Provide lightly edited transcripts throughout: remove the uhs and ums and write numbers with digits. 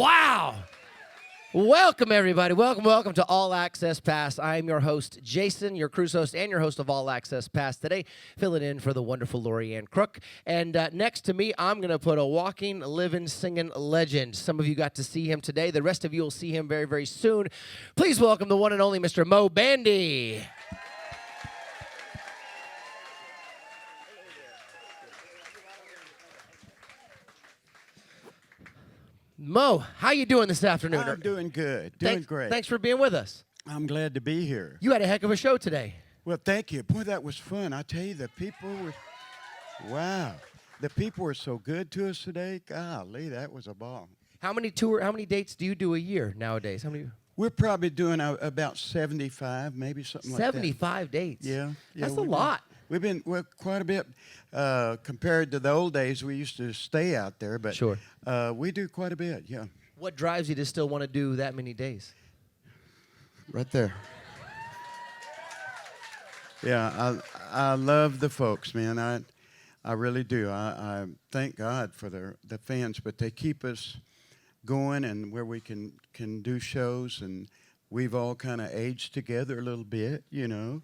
Wow. Welcome, everybody. Welcome to All Access Pass. I am your host, Jason, your cruise host and your host of All Access Pass today, filling in for the wonderful Lori Ann Crook. And next to me, I'm going to put a walking, living, singing legend. Some of you got to see him today. The rest of you will see him very, very soon. Please welcome the one and only Mr. Moe Bandy. Mo, how you doing this afternoon? I'm doing good, great. Thanks for being with us. I'm glad to be here. You had a heck of a show today. Well, thank you. Boy, that was fun. I tell you, the people were, wow. The people were so good to us today. Golly, that was a ball. How many dates do you do a year nowadays? How many? We're probably doing about 75, maybe something like that. 75 dates? Yeah. That's a lot. We've been quite a bit compared to the old days. We used to stay out there, but sure. We do quite a bit, yeah. What drives you to still want to do that many days? Right there. Yeah, I love the folks, man. I really do. I thank God for the fans, but they keep us going and where we can do shows, and we've all kind of aged together a little bit, you know.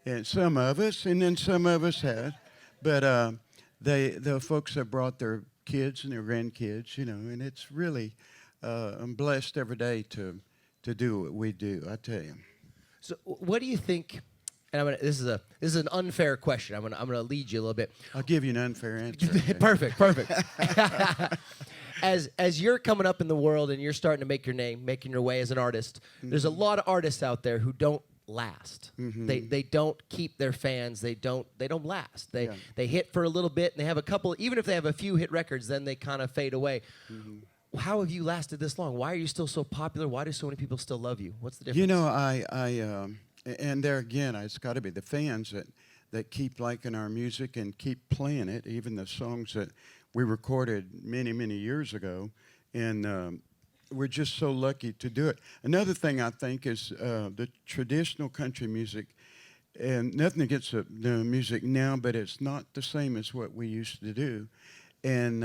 And some of us, and then some of us had. But the folks have brought their kids and their grandkids, you know, and it's really, I'm blessed every day to do what we do, I tell you. So what do you think, and this is an unfair question. I'm gonna lead you a little bit. I'll give you an unfair answer. Okay? Perfect. As you're coming up in the world and you're starting to make your name, making your way as an artist, there's a lot of artists out there who don't last. They don't keep their fans. They don't last. They hit for a little bit and they have a couple, even if they have a few hit records, then they kind of fade away. How have you lasted this long? Why are you still so popular? Why do so many people still love you? What's the difference? You know, and there again, it's got to be the fans that keep liking our music and keep playing it, even the songs that we recorded many, many years ago. And we're just so lucky to do it. Another thing I think is the traditional country music, and nothing against the music now, but it's not the same as what we used to do. And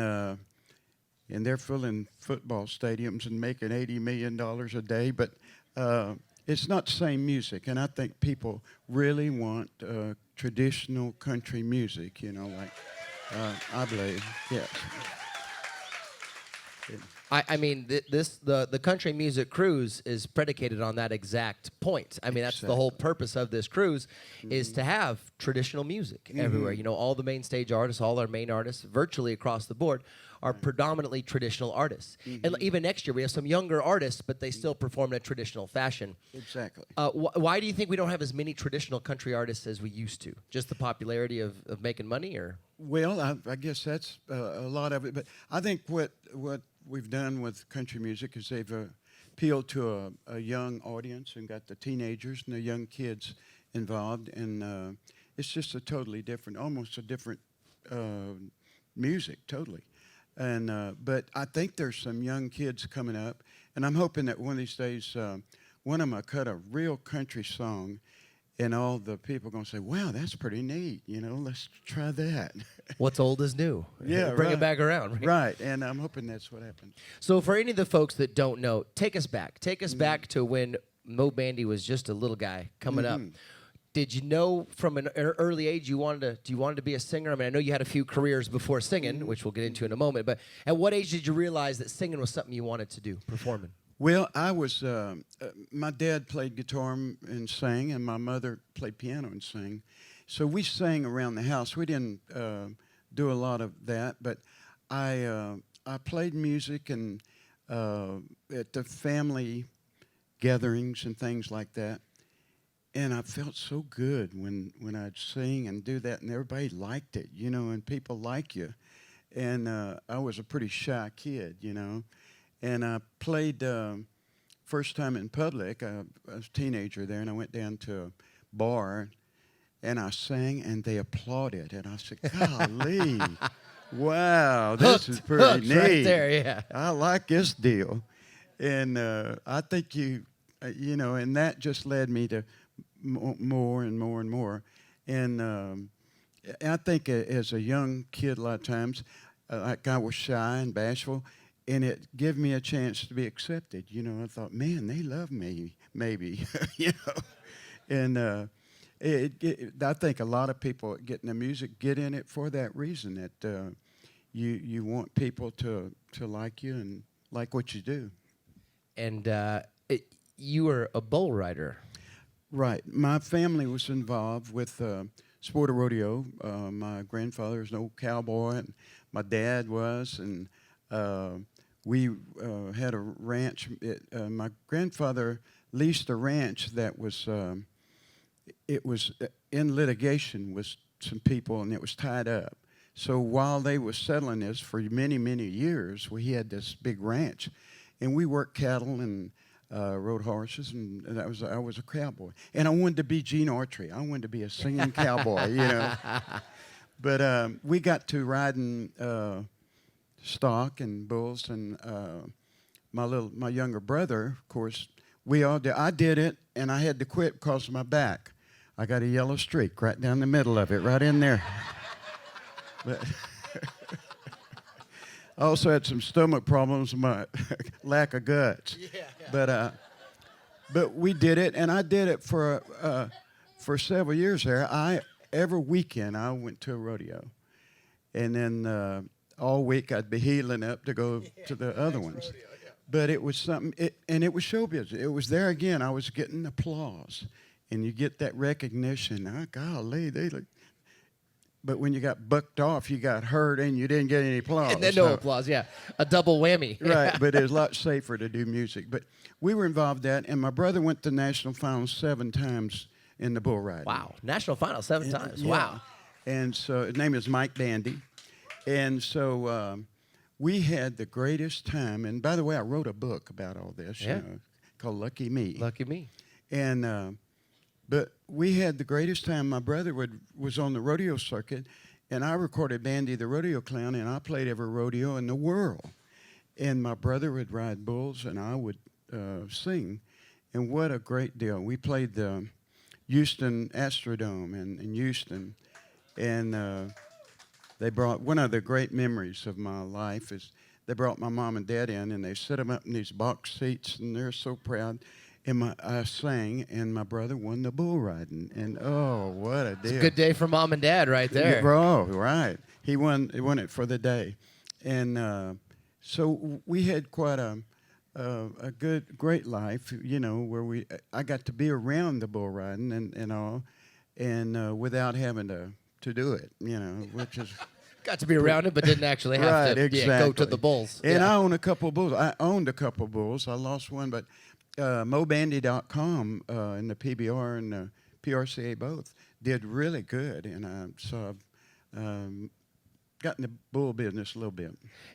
they're filling football stadiums and making $80 million a day, but it's not the same music. And I think people really want traditional country music, you know, like I believe, yes. I mean, the country music cruise is predicated on that exact point. I mean, that's the whole purpose of this cruise, is to have traditional music everywhere. You know, all the main stage artists, all our main artists, virtually across the board, are predominantly traditional artists. And even next year, we have some younger artists, but they still perform in a traditional fashion. Exactly. Why do you think we don't have as many traditional country artists as we used to? Just the popularity of making money, or? Well, I guess that's a lot of it. But I think what we've done with country music is they've appealed to a young audience and got the teenagers and the young kids involved. And it's just a totally different, almost a different music, totally. And but I think there's some young kids coming up, and I'm hoping that one of these days, one of them will cut a real country song, and all the people are going to say, wow, that's pretty neat, you know, let's try that. What's old is new. Yeah, Bring it back around. Right? Right, and I'm hoping that's what happens. So for any of the folks that don't know, take us back. Take us back to when Moe Bandy was just a little guy coming up. Did you know from an early age you wanted to be a singer? I mean, I know you had a few careers before singing, which we'll get into in a moment, but at what age did you realize that singing was something you wanted to do, performing? Well, I was, my dad played guitar and sang, and my mother played piano and sang. So we sang around the house. We didn't do a lot of that, but I played music and at the family gatherings and things like that. And I felt so good when I'd sing and do that, and everybody liked it, you know, and people like you. And I was a pretty shy kid, you know. And I played first time in public. I was a teenager there, and I went down to a bar, and I sang, and they applauded. And I said, golly, wow, this is pretty neat. Right there, yeah. I like this deal. And I think you know, and that just led me to more and more and more. And I think as a young kid, a lot of times, like I was shy and bashful, and it gave me a chance to be accepted. You know, I thought, man, they love me, maybe, you know. And I think a lot of people get in the music get in it for that reason, that you want people to like you and like what you do. And you were a bull rider. Right. My family was involved with sport of rodeo. My grandfather was an old cowboy, and my dad was, and we had a ranch. My grandfather leased a ranch that was it was in litigation with some people, and it was tied up. So while they were settling this for many, many years, we had this big ranch, and we worked cattle and rode horses, and I was a cowboy. And I wanted to be Gene Autry. I wanted to be a singing cowboy, you know. But we got to riding stock and bulls, and my younger brother, of course, we all did. I did it, and I had to quit because of my back. I got a yellow streak right down the middle of it, right in there. But I also had some stomach problems, my lack of guts. Yeah. But we did it, and I did it for several years there. Every weekend I went to a rodeo, and then all week I'd be healing up to go to the other ones. Rodeo, yeah. But it was something, and it was show business. It was there again. I was getting applause, and you get that recognition. Oh, golly, they look. But when you got bucked off, you got hurt, and you didn't get any applause. And then no applause, yeah. A double whammy. Right, but it was a lot safer to do music. But we were involved in that, and my brother went to national finals 7 times in the bull riding. Wow, national finals 7 times. Yeah. Wow. And so his name is Moe Bandy. And so we had the greatest time. And by the way, I wrote a book about all this, yeah. You know, called Lucky Me. Lucky Me. And but we had the greatest time. My brother was on the rodeo circuit, and I recorded Bandy the Rodeo Clown, and I played every rodeo in the world. And my brother would ride bulls, and I would sing. And what a great deal. We played the Houston Astrodome in Houston, and they brought, one of the great memories of my life is they brought my mom and dad in, and they set them up in these box seats, and they're so proud. And I sang, and my brother won the bull riding. And, oh, what a deal. It's a good day for mom and dad right there. Oh, right. He won it for the day. And so we had quite a great life, you know, where I got to be around the bull riding and all, and without having to do it, you know, which is... Got to be around it, but didn't actually have right, to exactly. go to the bulls. And yeah. I owned a couple of bulls. I owned a couple of bulls. I lost one, but MoeBandy.com and the PBR and the PRCA both did really good. And so I've got in the bull business a little bit.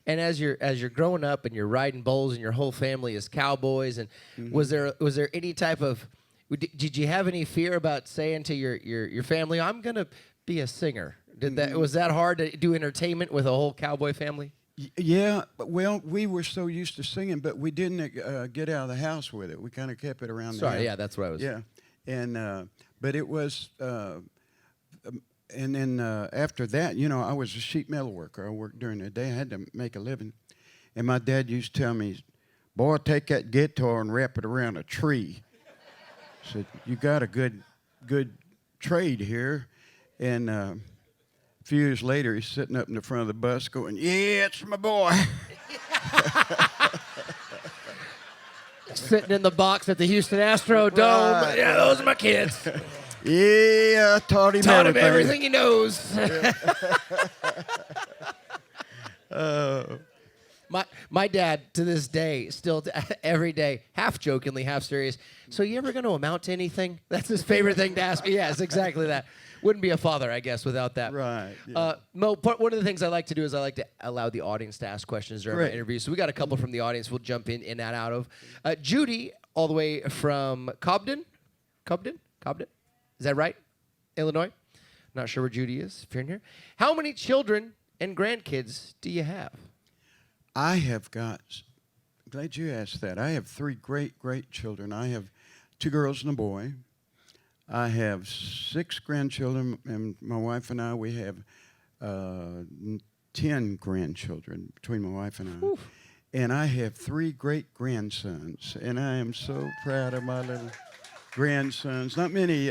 And as you're growing up and you're riding bulls and your whole family is cowboys, and was there any type of, did you have any fear about saying to your family, I'm gonna be a singer? Was that hard to do entertainment with a whole cowboy family? Yeah, well, we were so used to singing, but we didn't get out of the house with it. We kind of kept it around the house. Yeah, that's what I was. Yeah, and but it was, and then after that, you know, I was a sheet metal worker. I worked during the day. I had to make a living, and my dad used to tell me, "Boy, take that guitar and wrap it around a tree." I said, "You got a good trade here," and. A few years later, he's sitting up in the front of the bus going, "Yeah, it's my boy." Sitting in the box at the Houston Astrodome. Right. Yeah, those are my kids. Yeah, I taught him everything he knows. Yeah. My dad, to this day, still every day, half jokingly, half serious, "So you ever going to amount to anything?" That's his favorite thing to ask me. Yes, exactly that. Wouldn't be a father, I guess, without that. Right. Yeah. Mo, one of the things I like to do is I like to allow the audience to ask questions during my interview. So we got a couple from the audience we'll jump in and out of. Judy, all the way from Cobden? Is that right? Illinois? Not sure where Judy is, if you're in here. How many children and grandkids do you have? I have got, glad you asked that. I have 3 great children. I have 2 girls and a boy. I have 6 grandchildren, and my wife and I, we have 10 grandchildren between my wife and I. Oof. and I have 3 great-grandsons, and I am so proud of my little grandsons. Not many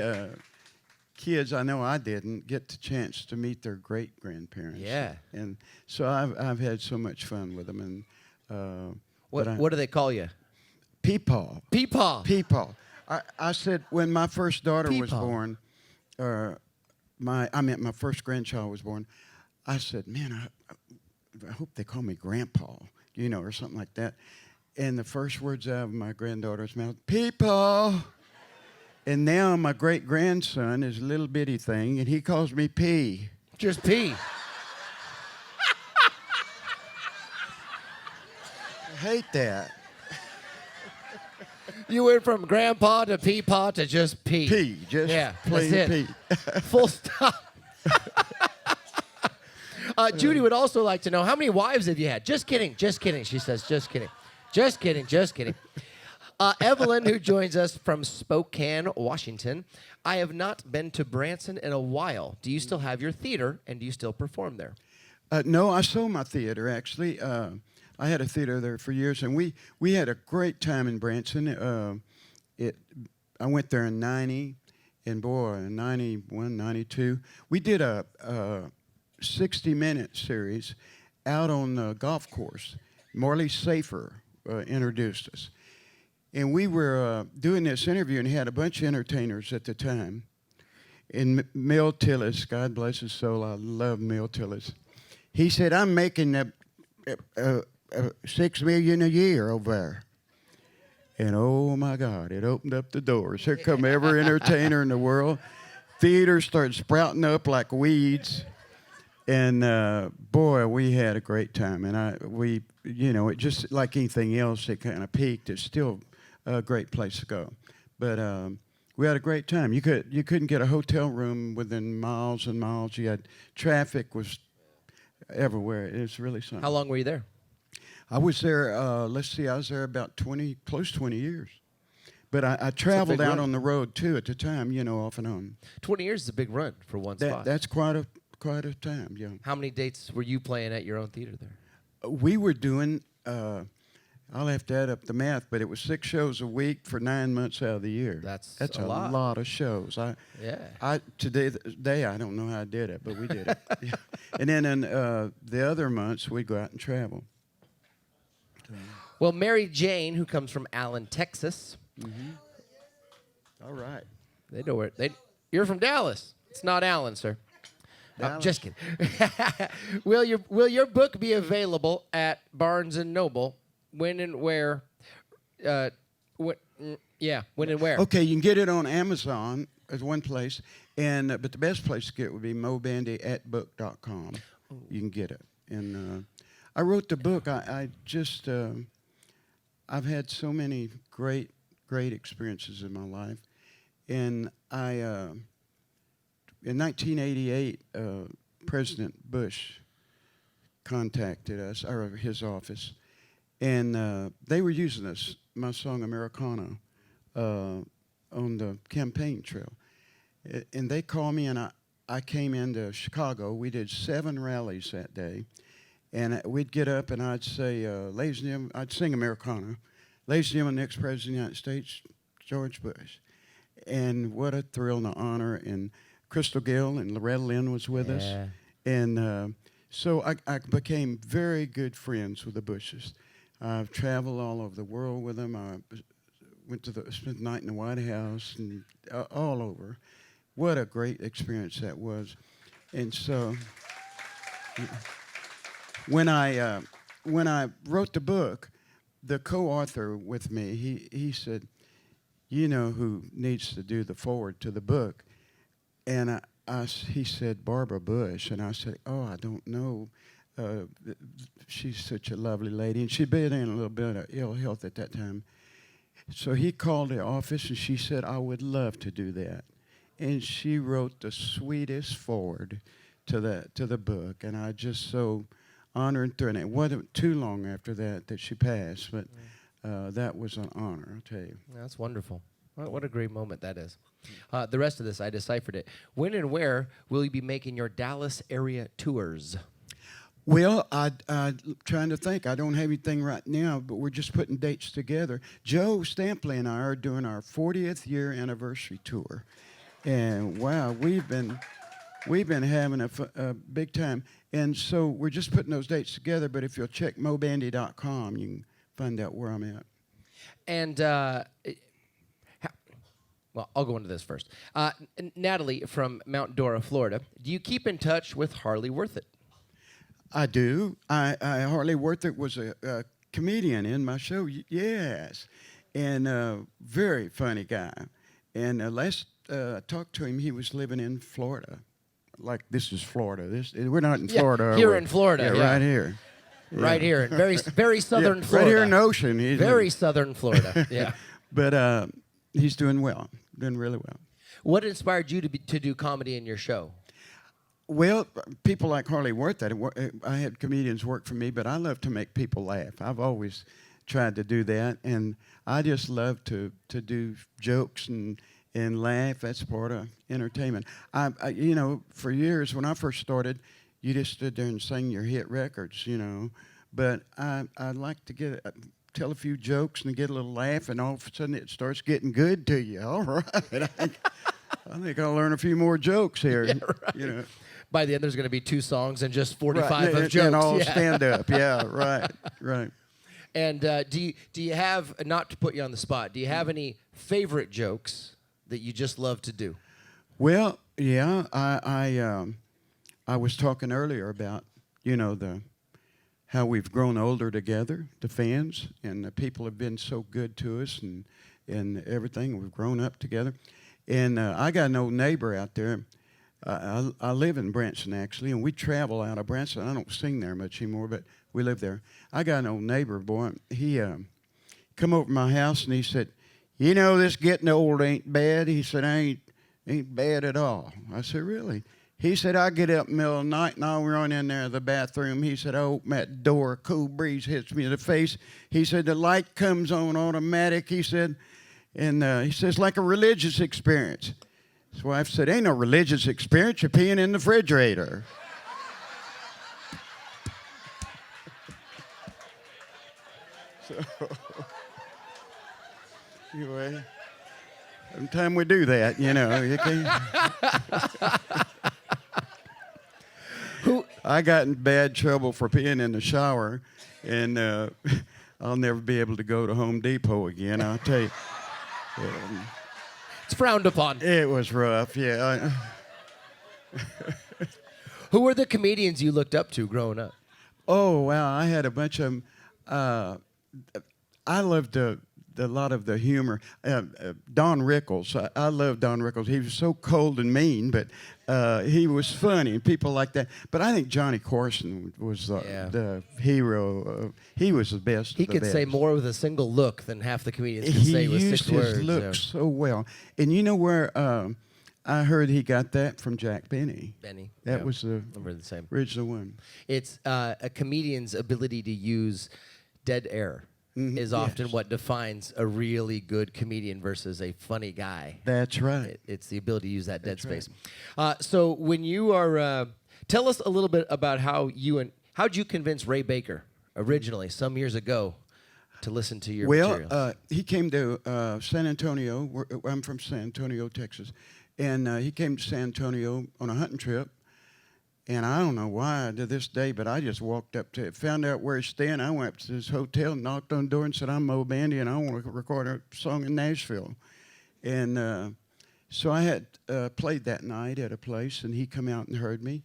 kids, I know I didn't, get the chance to meet their great-grandparents. Yeah. And so I've had so much fun with them. And What do they call you? Peepaw. Peepaw. Peepaw. I said when my first daughter was Peepaw. born, my first grandchild was born, I said, man, I hope they call me Grandpa, or something like that. And the first words out of my granddaughter's mouth, Peepaw. And now my great-grandson is a little bitty thing, and he calls me P. Just P. I hate that. You went from Grandpa to Peepaw to just P. P, just plain that's P. it. Full stop. Judy would also like to know, how many wives have you had? Just kidding, she says, just kidding. Just kidding. Evelyn, who joins us from Spokane, Washington. I have not been to Branson in a while. Do you still have your theater, and do you still perform there? No, I sold my theater, actually. I had a theater there for years, and we had a great time in Branson. I went there in 90, and boy, in 91, 92, we did a 60-minute series out on the golf course. Marley Safer introduced us. And we were doing this interview, and he had a bunch of entertainers at the time. And Mel Tillis, God bless his soul, I love Mel Tillis. He said, I'm making $6 million a year over there. And oh my God, it opened up the doors. Here come every entertainer in the world. Theaters started sprouting up like weeds. And boy, we had a great time. And it just like anything else, it kind of peaked. It's still a great place to go. But we had a great time. You couldn't get a hotel room within miles and miles. You had traffic was everywhere. It was really something. How long were you there? I was there, I was there about 20 years. But I traveled out on the road, too, at the time, off and on. 20 years is a big run for one spot. That's quite a time, yeah. How many dates were you playing at your own theater there? We were doing, I'll have to add up the math, but it was 6 shows a week for 9 months out of the year. That's a lot of shows. Today, I don't know how I did it, but we did it. Yeah. And then in the other months, we'd go out and travel. Well, Mary Jane, who comes from Allen, Texas. Mm-hmm. All right. They know where. You're from Dallas. It's not Allen, sir. Just kidding. Will your book be available at Barnes and Noble? When and where? When and where? Okay, you can get it on Amazon as one place, but the best place to get it would be Moe Bandy at book.com. You can get it. And I wrote the book. I've had so many great experiences in my life, and in 1988, President Bush contacted us, or his office, and they were using my song Americana, on the campaign trail. And they called me, and I came into Chicago. We did 7 rallies that day. And we'd get up, and I'd say, ladies and gentlemen, I'd sing Americana. Ladies and gentlemen, next President of the United States, George Bush. And what a thrill and an honor. And Crystal Gill and Loretta Lynn was with us. And so I became very good friends with the Bushes. I've traveled all over the world with them. I spent the night in the White House and all over. What a great experience that was. And so when I wrote the book, the co-author with me, he said, you know who needs to do the foreword to the book? And he said, Barbara Bush. And I said, oh, I don't know. She's such a lovely lady. And she'd been in a little bit of ill health at that time. So he called the office, and she said, I would love to do that. And she wrote the sweetest foreword to the book. And I just so honored her. And it wasn't too long after that she passed. But that was an honor, I'll tell you. That's wonderful. What a great moment that is. The rest of this, I deciphered it. When and where will you be making your Dallas area tours? Well, I'm trying to think. I don't have anything right now, but we're just putting dates together. Joe Stampley and I are doing our 40th year anniversary tour, and wow, we've been having a big time. And so we're just putting those dates together. But if you'll check moebandy.com, you can find out where I'm at. And well, I'll go into this first. Natalie from Mount Dora, Florida. Do you keep in touch with Harley Worth It? I do. Harley Worth It was a comedian in my show. Yes, and very funny guy. And last I talked to him, he was living in Florida. Like, this is Florida. We're not in Florida. Here are we? in Florida. Yeah, right here. Right here, very southern Yeah, Florida. Right here in the ocean. Very southern Florida. Yeah. But he's doing well, doing really well. What inspired you to do comedy in your show? Well, people like Harley Worth It. I had comedians work for me, but I love to make people laugh. I've always tried to do that, and I just love to do jokes and laugh. That's part of entertainment. For years when I first started, you just stood there and sang your hit records, But I like to tell a few jokes and get a little laugh, and all of a sudden it starts getting good to you. All right, I think I'll learn a few more jokes here. Yeah, right. By the end, there's going to be 2 songs and just 45 right. of jokes. And all stand up. Yeah, right. And do you have, not to put you on the spot, do you have any favorite jokes that you just love to do? Well, yeah, I was talking earlier about, how we've grown older together, the fans, and the people have been so good to us and everything. We've grown up together. And I got an old neighbor out there. I live in Branson, actually, and we travel out of Branson. I don't sing there much anymore, but we live there. I got an old neighbor, boy. He come over to my house, and he said, this getting old ain't bad. He said, ain't bad at all. I said, really? He said, I get up in the middle of the night, and I'll run in there to the bathroom. He said, I open that door, a cool breeze hits me in the face. He said, the light comes on automatic, he said, and he says, like a religious experience. His wife said, ain't no religious experience, you're peeing in the refrigerator. So, anyway, sometime we do that, you can't. I got in bad trouble for peeing in the shower, and I'll never be able to go to Home Depot again, I'll tell you. It's frowned upon. It was rough, yeah. Who were the comedians you looked up to growing up? Oh, wow, I had a bunch of them. I loved a lot of the humor. Don Rickles, I love Don Rickles. He was so cold and mean, but he was funny, and people like that. But I think Johnny Carson was the hero. He was the best. He could say more with a single look than half the comedians could he say with 6 used words. his look so well. And you know where I heard he got that from Jack Benny. That was the original one. It's a comedian's ability to use dead air. Is often what defines a really good comedian versus a funny guy. That's right. It's the ability to use that dead space. So when you are, tell us a little bit about how'd you convince Ray Baker originally some years ago to listen to your materials? Well, he came to San Antonio. I'm from San Antonio, Texas, and he came to San Antonio on a hunting trip. And I don't know why to this day, but I just walked up to it, found out where he's staying. I went up to his hotel, knocked on the door, and said, I'm Moe Bandy, and I want to record a song in Nashville. And so I had played that night at a place, and he come out and heard me.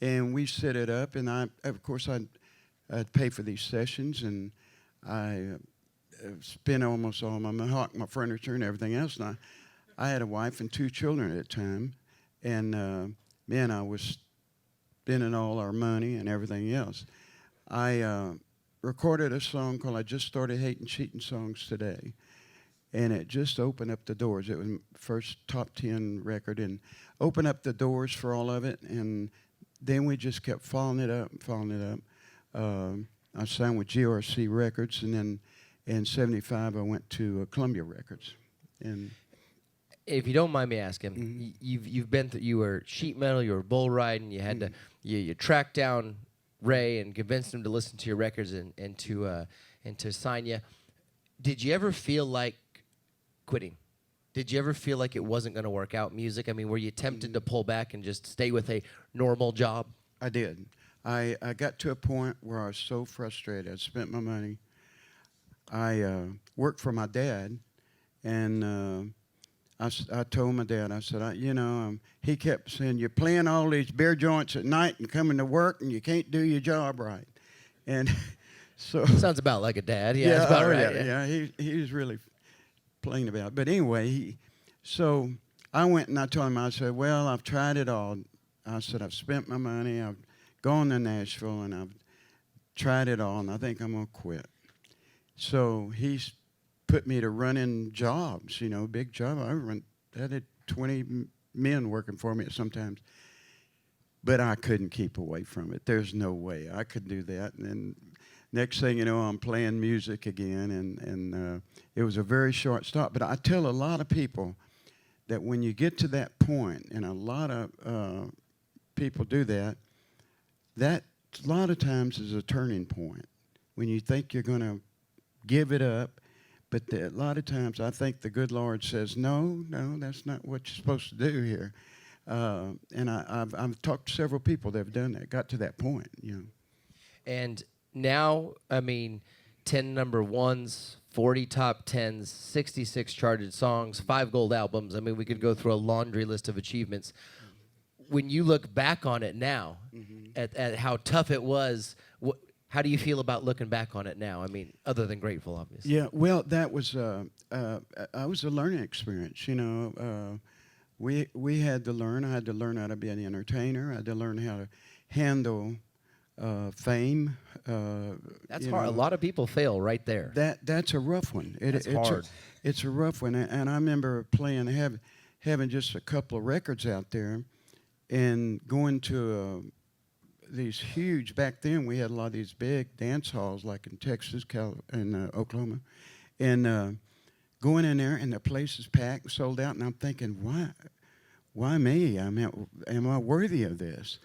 And we set it up, and of course, I'd pay for these sessions, and I spent almost all my furniture and everything else. And I had a wife and 2 children at the time, and man, I was spending all our money and everything else. I recorded a song called I Just Started Hating Cheating Songs Today, and it just opened up the doors. It was my first top 10 record and opened up the doors for all of it, and then we just kept following it up. I signed with GRC Records, and then in 75 I went to Columbia Records. And if you don't mind me asking, you've been through, you were sheet metal, you were bull riding, you had to you tracked down Ray and convinced him to listen to your records and to sign you. Did you ever feel like quitting? Did you ever feel like it wasn't going to work out, music? I mean, were you tempted to pull back and just stay with a normal job? I did. I got to a point where I was so frustrated. I spent my money. I worked for my dad, and I told my dad, I said, he kept saying, you're playing all these beer joints at night and coming to work, and you can't do your job right. And so sounds about like a dad. Yeah, that's about right. Yeah. He was really playing about it. But anyway, so I went and I told him, I said, well, I've tried it all. I said, I've spent my money, I've gone to Nashville, and I've tried it all, and I think I'm going to quit. So he's put me to running jobs, big job. I had 20 men working for me sometimes. But I couldn't keep away from it. There's no way I could do that. And then next thing you know, I'm playing music again, and it was a very short stop. But I tell a lot of people that when you get to that point, and a lot of people do that, that a lot of times is a turning point. When you think you're going to give it up, but a lot of times I think the good Lord says, no, that's not what you're supposed to do here. And I've talked to several people that have done that, got to that point, And now, 10 number ones, 40 top 10s, 66 charted songs, 5 gold albums. We could go through a laundry list of achievements. When you look back on it now, at how tough it was, how do you feel about looking back on it now? Other than grateful, obviously. Yeah, well, that was I was a learning experience. We had to learn. I had to learn how to be an entertainer. I had to learn how to handle fame. That's hard. A lot of people fail right there. That's a rough one. It's hard. It's a rough one, and I remember playing, having just a couple of records out there, and going to these huge. Back then, we had a lot of these big dance halls, like in Texas, and Oklahoma, and going in there, and the place is packed, sold out, and I'm thinking, why me? Am I worthy of this?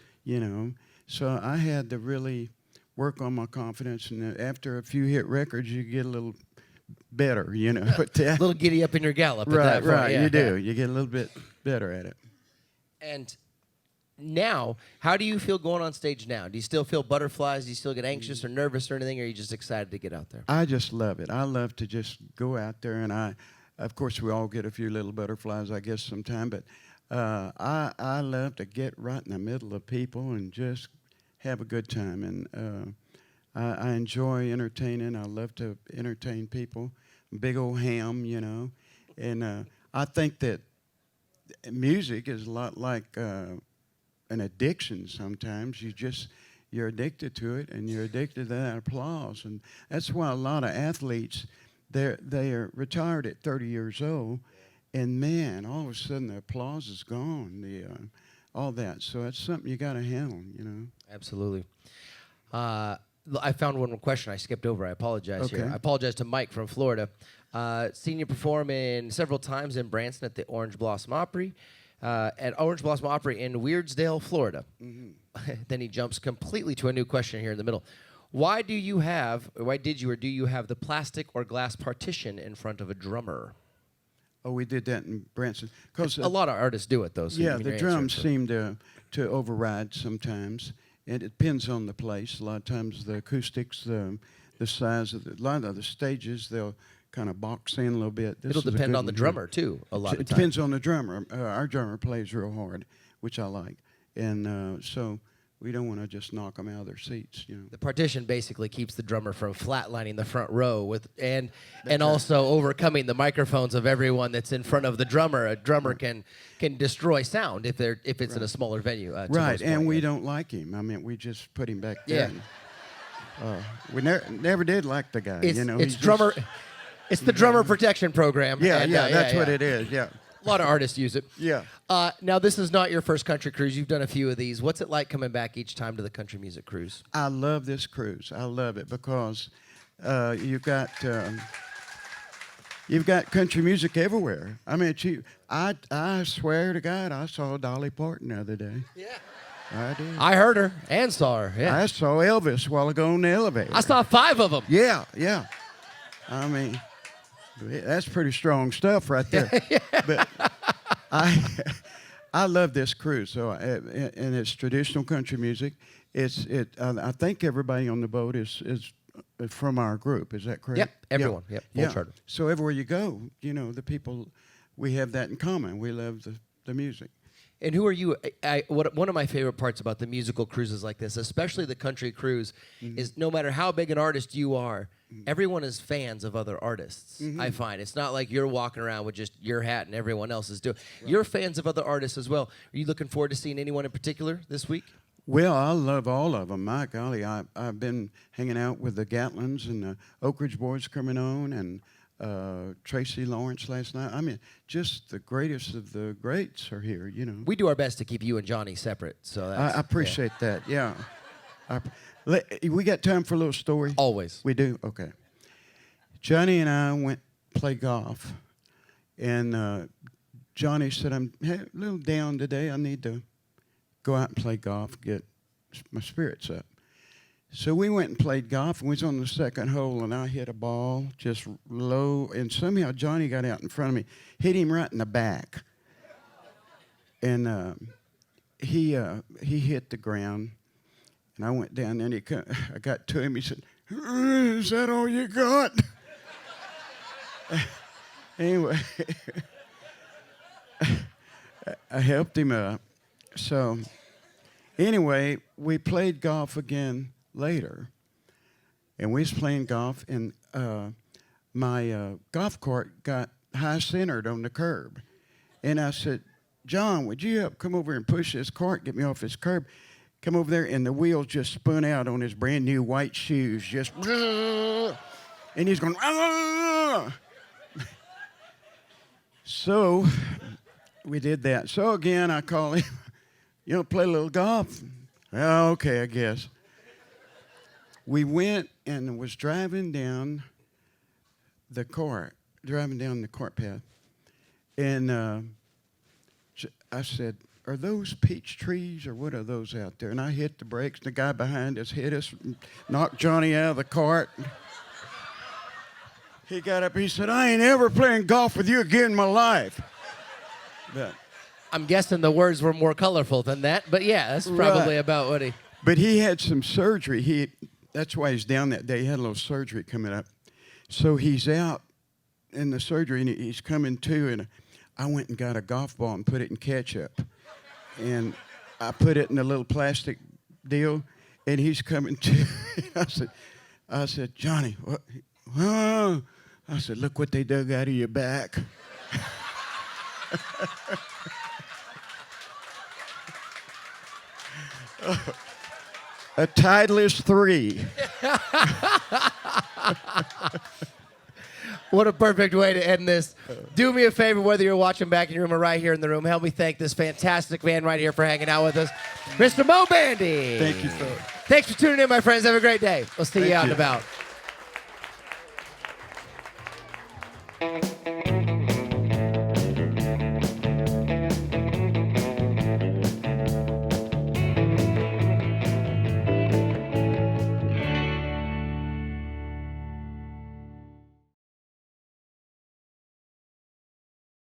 So I had to really work on my confidence, and after a few hit records, you get a little better, But a little giddy up in your gallop. Right, Yeah, you do. You get a little bit better at it. And now, how do you feel going on stage now? Do you still feel butterflies? Do you still get anxious or nervous or anything, or are you just excited to get out there? I just love it. I love to just go out there, and of course, we all get a few little butterflies, I guess, sometime, but I love to get right in the middle of people and just have a good time. And I enjoy entertaining. I love to entertain people. Big old ham, And I think that music is a lot like an addiction sometimes. You're addicted to it, and you're addicted to that applause. And that's why a lot of athletes, they are retired at 30 years old, and man, all of a sudden the applause is gone, all that. So that's something you got to handle, Absolutely. I found one question I skipped over. I apologize here. I apologize to Mike from Florida. Seen you perform several times in Branson at the Orange Blossom Opry. At Orange Blossom Opry in Weirdsdale, Florida. Then he jumps completely to a new question here in the middle. Why did you or do you have the plastic or glass partition in front of a drummer? Oh, we did that in Branson. 'Cause, a lot of artists do it, though. So yeah, the drums seem to override sometimes. It depends on the place. A lot of times the acoustics, the size of a lot of the stages, they'll kind of box in a little bit. It'll depend on the drummer, too, a lot of times. It depends on the drummer. Our drummer plays real hard, which I like. And so we don't want to just knock them out of their seats. The partition basically keeps the drummer from flatlining the front row and also overcoming the microphones of everyone that's in front of the drummer. A drummer can destroy sound if it's in a smaller venue. Right, and we don't like him. We just put him back there. Yeah. We never did like the guy. It's drummer. It's the drummer protection program. Yeah, that's what it is. Yeah. A lot of artists use it. Yeah. Now, this is not your first country cruise. You've done a few of these. What's it like coming back each time to the country music cruise? I love this cruise. I love it because you've got country music everywhere. I swear to God, I saw Dolly Parton the other day. Yeah. I did. I heard her and saw her. Yeah. I saw Elvis a while ago on the elevator. I saw 5 of them. Yeah, yeah. I mean, that's pretty strong stuff right there. But I love this cruise. So, and it's traditional country music. I think everybody on the boat is from our group. Is that correct? Yep, everyone. Yeah. Yep, full charter. So everywhere you go, the people, we have that in common. We love the music. And who are you? One of my favorite parts about the musical cruises like this, especially the country cruise, is no matter how big an artist you are, everyone is fans of other artists. I find it's not like you're walking around with just your hat and everyone else is doing. Right. You're fans of other artists as well. Are you looking forward to seeing anyone in particular this week? Well, I love all of them. My golly, I've been hanging out with the Gatlins and the Oak Ridge Boys coming on, and Tracy Lawrence last night. I mean, just the greatest of the greats are here, We do our best to keep you and Johnny separate, so I appreciate that, yeah. We got time for a little story? Always. We do? Okay. Johnny and I went play golf, and Johnny said, I'm a little down today. I need to go out and play golf, get my spirits up. So we went and played golf, and we was on the second hole, and I hit a ball just low, and somehow Johnny got out in front of me, hit him right in the back. And he hit the ground, and I went down there, and I got to him. He said, is that all you got? Anyway, I helped him up. So anyway, we played golf again later, and we was playing golf, and my golf cart got high-centered on the curb. And I said, John, would you help come over and push this cart, get me off this curb? Come over there, and the wheels just spun out on his brand-new white shoes, just, and he's going, ah! So we did that. So again, I call him, play a little golf? Well, okay, I guess. We went and was driving down the cart path. And I said, are those peach trees or what are those out there? And I hit the brakes. The guy behind us hit us, knocked Johnny out of the cart. He got up, he said, I ain't ever playing golf with you again in my life. But I'm guessing the words were more colorful than that, but yeah, that's probably about what he... But he had some surgery. That's why he's down that day. He had a little surgery coming up. So he's out in the surgery, and he's coming to, and I went and got a golf ball and put it in ketchup. And I put it in a little plastic deal, and he's coming to. I said, Johnny, what? Oh. I said, look what they dug out of your back. A Titleist 3. What a perfect way to end this. Do me a favor, whether you're watching back in your room or right here in the room, help me thank this fantastic man right here for hanging out with us, Mr. Moe Bandy. Thank you, sir. Thanks for tuning in, my friends. Have a great day. We'll see you out and about.